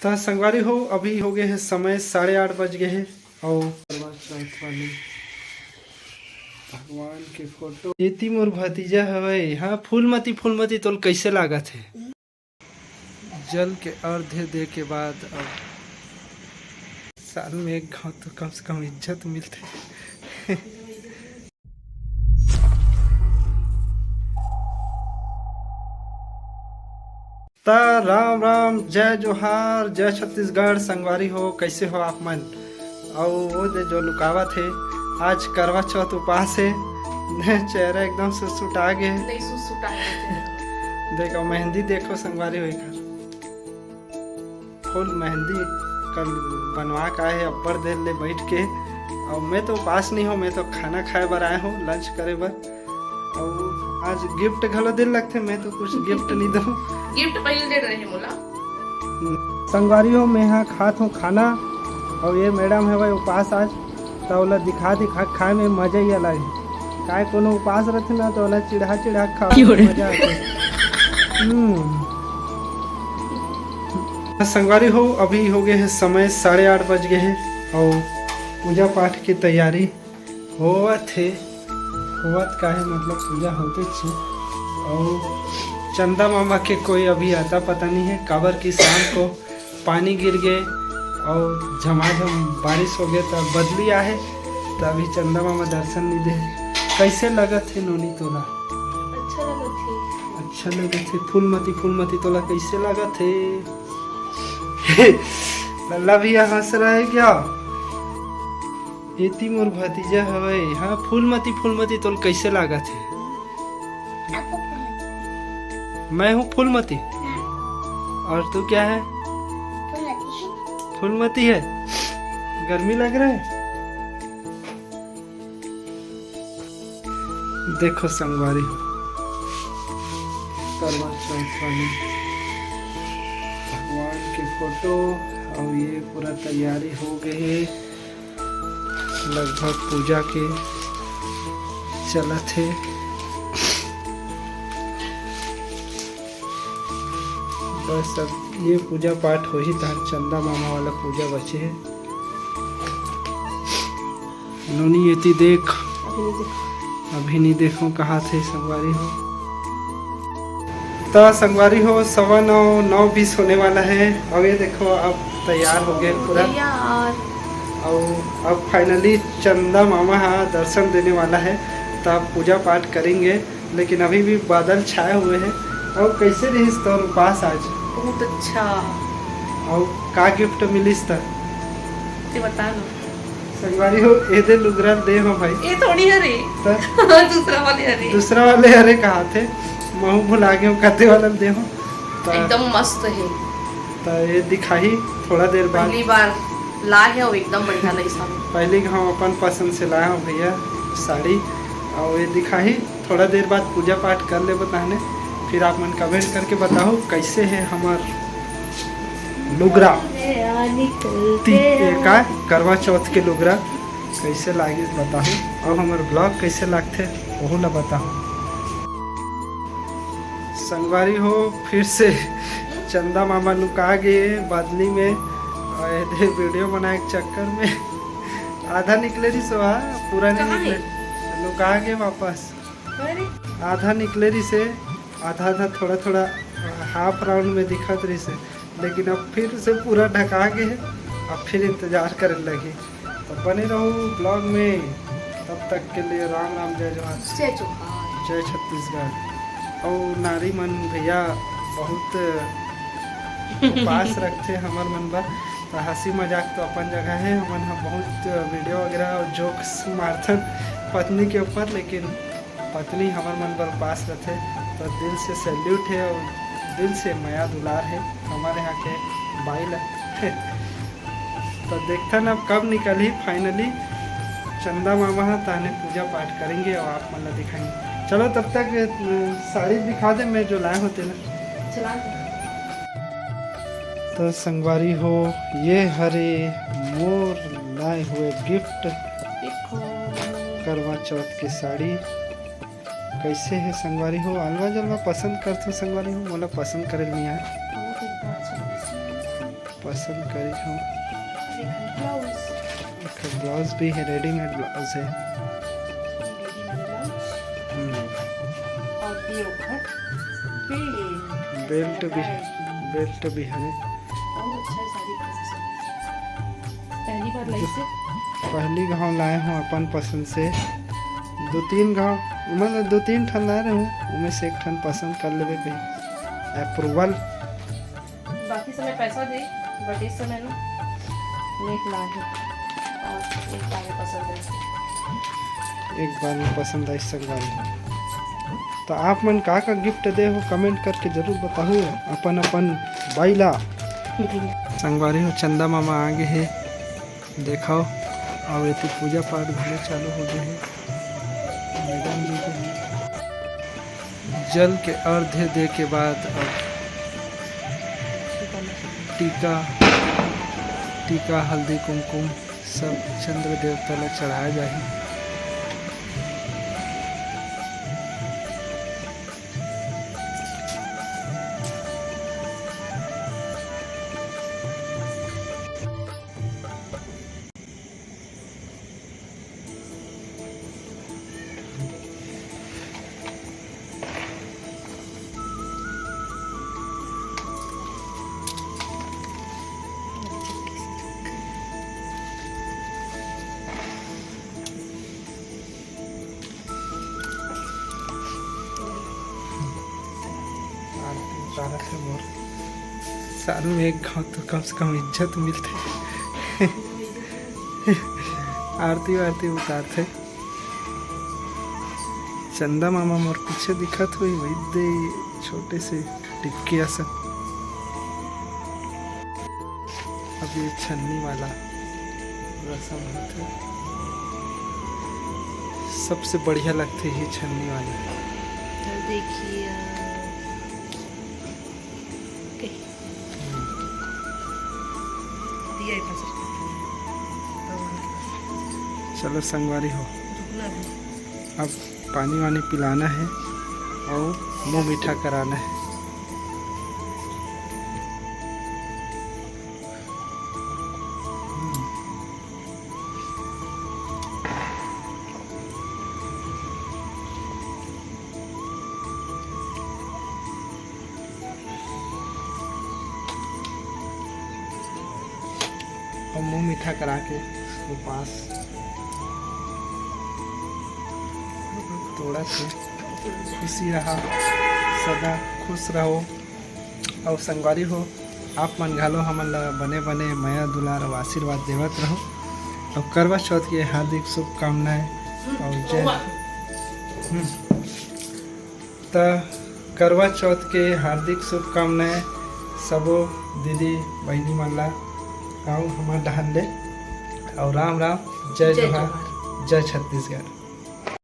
तो संगवारी हो अभी हो गए हैं समय 8:30 बज गए हैं और वाली भगवान के फोटो एती मोर भतीजा हवे। हाँ फूलमती तोल कैसे लागत है। जल के अर्घ दे के बाद अब साल में एक गाँव तो कम से कम इज्जत मिलते। ता राम राम जय जोहार जय छत्तीसगढ़। संगवारी हो कैसे हो आप मन। और वो दे जो लुकावा थे आज करवा चौथ उपास है। चेहरा एकदम से सुटा गए। देखो मेहंदी देखो संगवारी हो कर फुल मेहंदी कल बनवा का है अब्बर देर ले बैठ के। और मैं तो उपास नहीं हूँ, मैं तो खाना खाए बर आया हूँ लंच करे बर। और आज गिफ्ट घलो दिन लगते मैं तो कुछ गिफ्ट नहीं दूँ। गिफ्ट पहले दे रहे मोला संगवारी हो मैं यहाँ खात हूँ खाना और ये मैडम है भाई उपास आज तो ओला दिखा खाए में मजा ही अलग है। काय कोनो उपास रहते ना तो ओला चिढ़ा खा मजा आते। संगवारी हो अभी हो गए हैं समय 8:30 बज गए हैं और पूजा पाठ की तैयारी होवत का है मतलब पूजा होते छे। और चंदा मामा के कोई अभी आता पता नहीं है काबर की शाम को पानी गिर गए और झमाझम बारिश हो गया तब बदली आए तो अभी चंदा मामा दर्शन नहीं दे। कैसे लगत है नोनी तोला। अच्छा लगत है फूलमती तोला कैसे लगत है। लल्ला भैया हंस रहा है क्या। एती मोर भतीजा हवे। हाँ फूलमती तोल कैसे लागत है। मैं हूँ फूलमती और तू क्या है। फूलमती है। गर्मी लग रहा है। देखो संगवारी हो करवा चौथ वाली भगवान की फोटो और ये पूरा तैयारी हो गई है लगभग पूजा के चलत है। बस अब ये पूजा पाठ हो ही था चंदा मामा वाला पूजा बचे है। नोनी येती देख अभी नहीं देखो कहाँ थे संगवारी हो। तो संगवारी हो 9:20 होने वाला है और ये देखो अब तैयार हो गए पूरा। और अब फाइनली चंदा मामा दर्शन देने वाला है तो अब पूजा पाठ करेंगे। लेकिन अभी भी बादल छाए हुए हैं। और कैसे रहीस तो उपास आज। बहुत अच्छा। और का गिफ्ट मिलीस त बता दो संगवारी हो ये दे लुगरा दे हो भाई। ये थोड़ी हरे दूसरा वाले हरे कहा थे महू भुला गए कते वाला दे हो एकदम मस्त है। तो ये दिखाई थोड़ा देर बाद पहली बार लाए है और एकदम बढ़िया लगी सब। पहले हम अपन पसंद से लाए हो भैया साड़ी और ये दिखाई थोड़ा देर बाद पूजा पाठ कर ले बताने फिर आप मन कमेंट करके बताओ कैसे है हमार लुगरा का करवा चौथ के लुगरा कैसे लागे बताओ। और हमारे ब्लॉग कैसे लागते वो ला बताओ। संगवारी हो फिर से चंदा मामा लुका गए बादली में और वीडियो बनाए के चक्कर में आधा निकले रही सो पूरा नहीं निकले लुका गए वापस। आधा निकले रही से आधा थोड़ा हाफ राउंड में दिखत रही से लेकिन अब फिर से पूरा ढका गए अब फिर इंतजार करने लगे। तो बने रहो ब्लॉग में तब तक के लिए राम राम जय जोहार जय छत्तीसगढ़। और नारी मन भैया बहुत उपास रखते हमार मन पर तो हंसी मजाक तो अपन जगह है। हमन बहुत वीडियो वगैरह और जोक्स मारथन पत्नी के ऊपर लेकिन पत्नी हमार मन पर उपास रहते तो दिल से सैल्यूट है और दिल से माया दुलार है हमारे यहाँ के बाइल। तो देखता ना अब कब निकली फाइनली चंदा मामा ताने पूजा पाठ करेंगे और आप मतलब दिखाएंगे। चलो तब तक साड़ी दिखा दे मैं जो लाए होते ना चला। तो संगवारी हो ये हरे मोर लाए हुए गिफ्ट करवा चौथ की साड़ी कैसे है संगवारी हो। अलवा जलवा पसंद करते संगवारी हो मोला पसंद करे नहीं आए पसंद करी हूँ। ब्लाउज ब्लाउज भी है, रेडीमेड ब्लाउज है। और ये ऊपर बेल्ट भी है, बेल्ट भी है। बहुत अच्छा है साड़ी का। पहली बार लाई से पहली घाव लाए हूँ अपन पसंद से। 2-3 घाव मतलब 2-3 ठन ला रहे हूँ, उनमें से एक ठन पसंद कर लेवे कहीं अप्रूवल। बाकी समय पैसा दे, बट इस समय ना नेक ला है और एक बार में पसंद है। एक बार में पसंद आई संगवारी। तो आप मन का गिफ्ट दे हो कमेंट करके जरूर बताओ अपन अपन बाइला। संगवारी हो चंदा मामा आगे है, देखाओ। और ये पूजा पाठ भी चालू हो गए हैं। मैडम जी के जल के अर्घ्य दे के बाद अब टीका हल्दी कुमकुम सब चंद्र देवता ला चढ़ाया जाए। साल में एक गाँव तो कम से कम इज्जत मिलते। आरती वारती उतारते। चंदा मामा मोर पीछे दिखत हुई वही दे छोटे से टिक्की ऐसा। अब ये छन्नी वाला रसम होता है, सबसे बढ़िया लगती है छन्नी वाली। देखिए चलो संगवारी हो, अब पानी वानी पिलाना है और मुंह मीठा कराना है। और मुंह मीठा करा के उपास थोड़ा सा खुशी रहा, सदा खुश रहो। और संगवारी हो, आप मन घालो हमन ला बने बने माया दुलार और आशीर्वाद देवत रहो। और करवा चौथ की हार्दिक शुभकामनाएं। और जय तो करवा चौथ के हार्दिक शुभकामनाएं सबो दीदी बहनी मन ला गाँव हमार डहान ले। और राम राम, जय जोहार, जय छत्तीसगढ़।